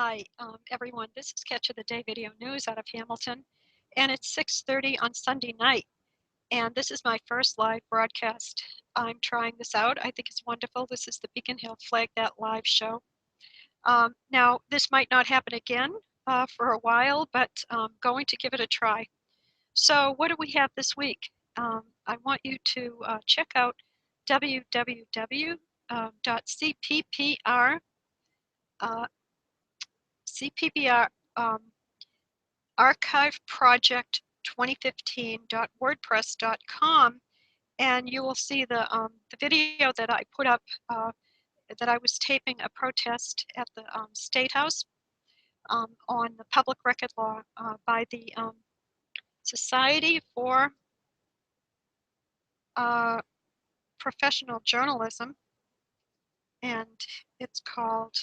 Hi, everyone. This is Catch of the Day Video News out of Hamilton, and it's 6:30 on Sunday night, and this is my first live broadcast. I'm trying this out. I think it's wonderful. This is the Beacon Hill Flag That Live show. Now, this might not happen again for a while, but I'm going to give it a try. So what do we have this week? I want you to check out www.cppr CPBR archiveproject 2015.wordpress.com, and you will see the video that I put up that I was taping a protest at the State House on the public record law by the Society for Professional Journalism, and it's called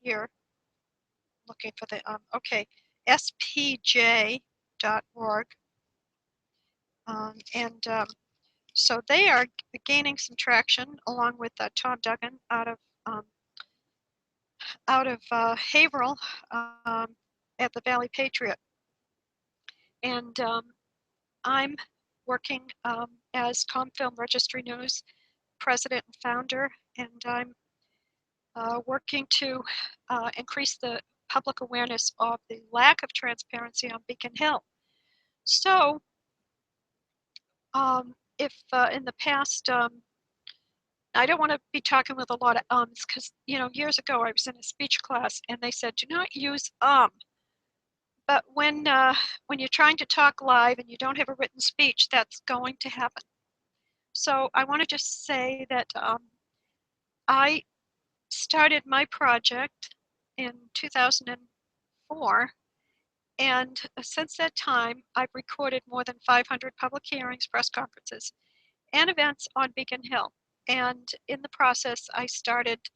here, looking for the okay, spj.org. So they are gaining some traction, along with Tom Duggan out of Haverhill at the Valley Patriot. And I'm working as Confilm Registry News president and founder, and I'm working to increase the public awareness of the lack of transparency on Beacon Hill. So if in the past, I don't want to be talking with a lot of ums, because years ago I was in a speech class and they said, do not use but when you're trying to talk live and you don't have a written speech, that's going to happen. So I want to just say that I started my project in 2004, and since that time I've recorded more than 500 public hearings, press conferences, and events on Beacon Hill. And in the process, I started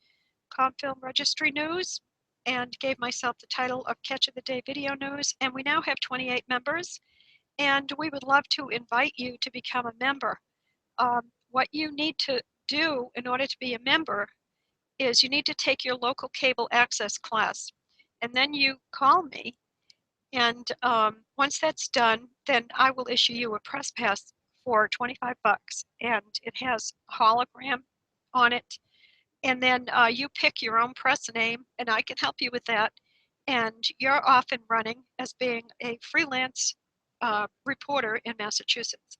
Confilm Registry News and gave myself the title of Catch of the Day Video News. And we now have 28 members, and we would love to invite you to become a member. What you need to do in order to be a member is you need to take your local cable access class, and then you call me. And once that's done, then I will issue you a press pass for 25 bucks, and it has a hologram on it. And then you pick your own press name, and I can help you with that. And you're off and running as being a freelance reporter in Massachusetts.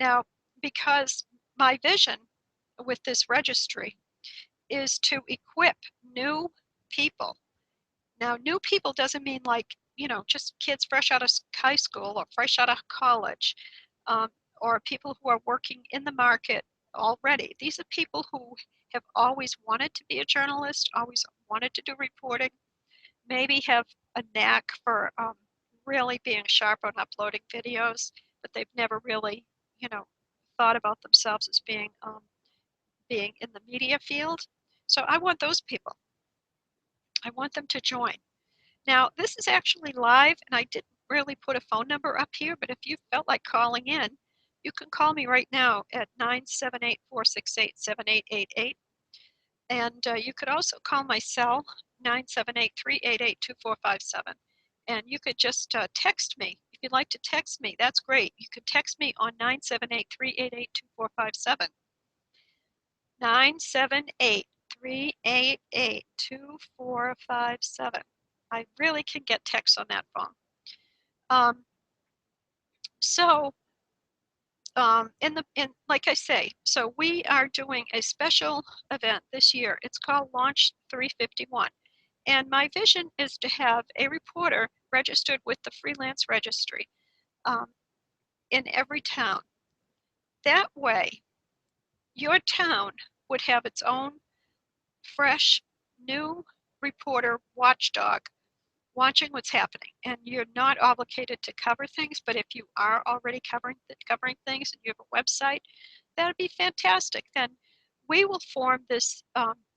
Now, because my vision with this registry is to equip new people. Now, new people doesn't mean like, just kids fresh out of high school or fresh out of college, or people who are working in the market already. These are people who have always wanted to be a journalist, always wanted to do reporting, maybe have a knack for really being sharp on uploading videos, but they've never really, thought about themselves as being in the media field. So I want those people. I want them to join. Now, this is actually live, and I didn't really put a phone number up here, but if you felt like calling in, you can call me right now at 978-468-7888. And you could also call my cell, 978-388-2457. And you could just text me. If you'd like to text me, that's great. You could text me on 978-388-2457. 978-388-2457. I really can get text on that phone. Like I say, so we are doing a special event this year. It's called Launch 351. And my vision is to have a reporter registered with the Freelance Registry in every town. That way, your town would have its own fresh, new reporter watchdog watching what's happening. And you're not obligated to cover things, but if you are already covering things and you have a website, that'd be fantastic. Then we will form this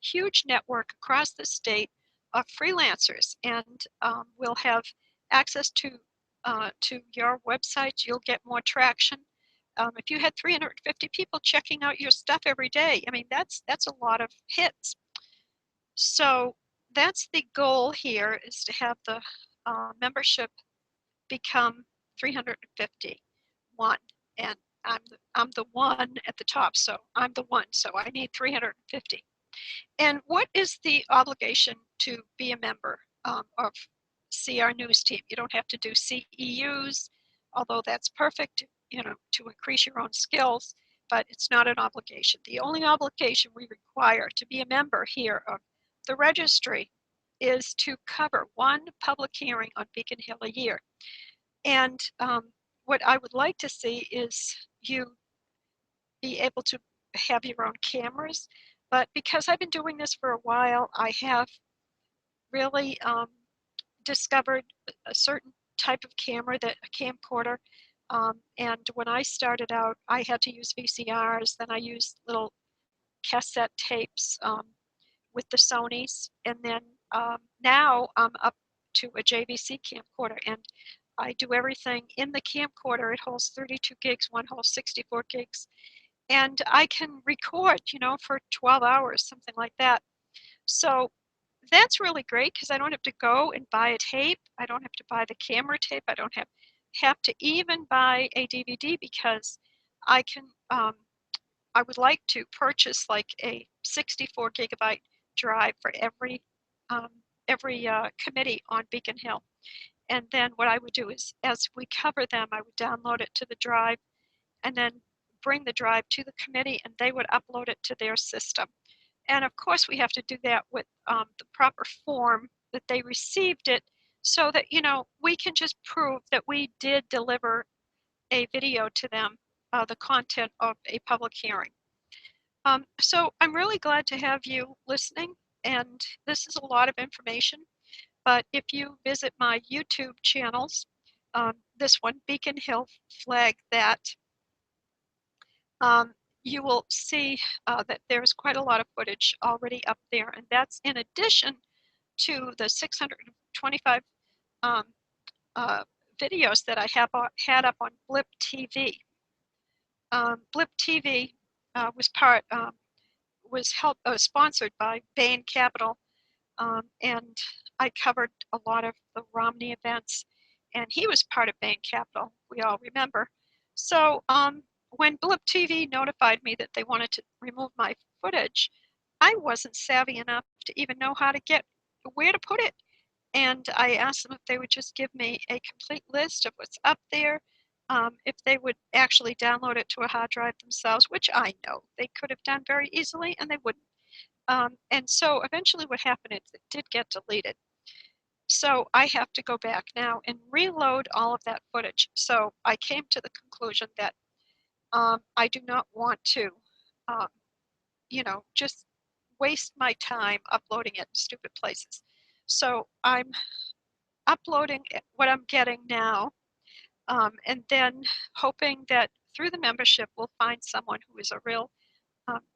huge network across the state of freelancers, and we'll have access to your website. You'll get more traction. If you had 350 people checking out your stuff every day, I mean, that's a lot of hits. So that's the goal here, is to have the membership become 351, and I'm the one at the top, so I'm the one, so I need 350. And what is the obligation to be a member of CR News Team? You don't have to do CEUs, although that's perfect, you know, to increase your own skills, but it's not an obligation. The only obligation we require to be a member here of the registry is to cover one public hearing on Beacon Hill a year. And what I would like to see is you be able to have your own cameras. But because I've been doing this for a while, I have really discovered a certain type of camera, that a camcorder. And when I started out, I had to use VCRs. Then I used little cassette tapes with the Sonys. And then now I'm up to a JVC camcorder. And I do everything in the camcorder. It holds 32 gigs, one holds 64 gigs. And I can record, you know, for 12 hours, something like that. So that's really great because I don't have to go and buy a tape. I don't have to buy the camera tape. I don't have to even buy a DVD, because I can, I would like to purchase like a 64 gigabyte drive for every committee on Beacon Hill. And then what I would do is, as we cover them, I would download it to the drive and then bring the drive to the committee, and they would upload it to their system. And of course, we have to do that with the proper form that they received it, so that, you know, we can just prove that we did deliver a video to them, the content of a public hearing. So I'm really glad to have you listening, and this is a lot of information. But if you visit my YouTube channels, this one, Beacon Hill Flagg, that you will see that there's quite a lot of footage already up there, and that's in addition to the 625 um, videos that I have had up on Blip TV. Blip TV was sponsored by Bain Capital, and I covered a lot of the Romney events, and he was part of Bain Capital, we all remember. So when Blip TV notified me that they wanted to remove my footage, I wasn't savvy enough to even know where to put it. And I asked them if they would just give me a complete list of what's up there, if they would actually download it to a hard drive themselves, which I know they could have done very easily, and they wouldn't. And so eventually what happened is it did get deleted. So I have to go back now and reload all of that footage. So I came to the conclusion that I do not want to, um, you know, just waste my time uploading it in stupid places. So I'm uploading what I'm getting now, and then hoping that through the membership we'll find someone who is a real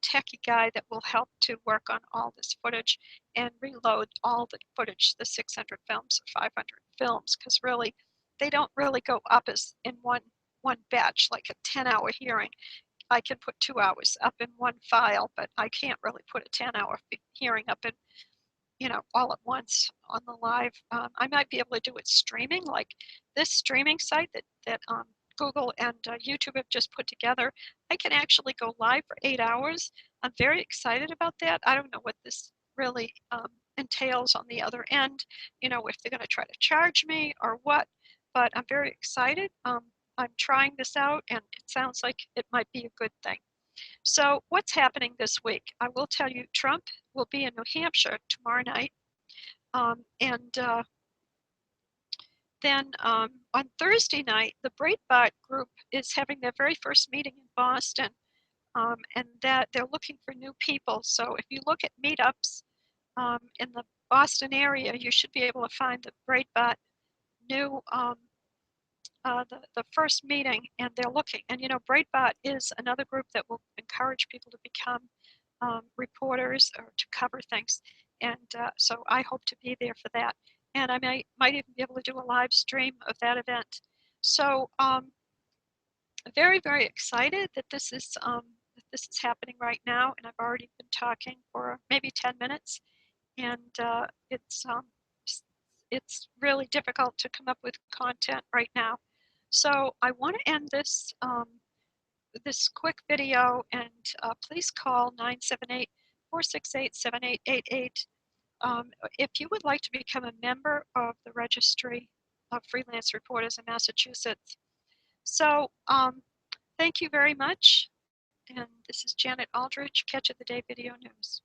techie guy that will help to work on all this footage and reload all the footage, the 600 films or 500 films, because really they don't really go up as in one batch, like a 10-hour hearing. I can put 2 hours up in one file, but I can't really put a 10-hour hearing up in, you know, all at once on the live. I might be able to do it streaming, like this streaming site that Google and YouTube have just put together. I can actually go live for 8 hours. I'm very excited about that. I don't know what this really entails on the other end, you know, if they're going to try to charge me or what, but I'm very excited. I'm trying this out, and it sounds like it might be a good thing. So what's happening this week? I will tell you, Trump will be in New Hampshire tomorrow night. And then on Thursday night, the Breitbart group is having their very first meeting in Boston, and that they're looking for new people. So if you look at meetups in the Boston area, you should be able to find the Breitbart new the first meeting, and they're looking. And you know, Breitbart is another group that will encourage people to become reporters or to cover things. And so I hope to be there for that. And I might even be able to do a live stream of that event. So very, very excited that this is happening right now. And I've already been talking for maybe 10 minutes. and it's really difficult to come up with content right now. So I want to end this this quick video, and please call 978-468-7888 if you would like to become a member of the Registry of Freelance Reporters in Massachusetts. So thank you very much. And this is Janet Aldrich, Catch of the Day Video News.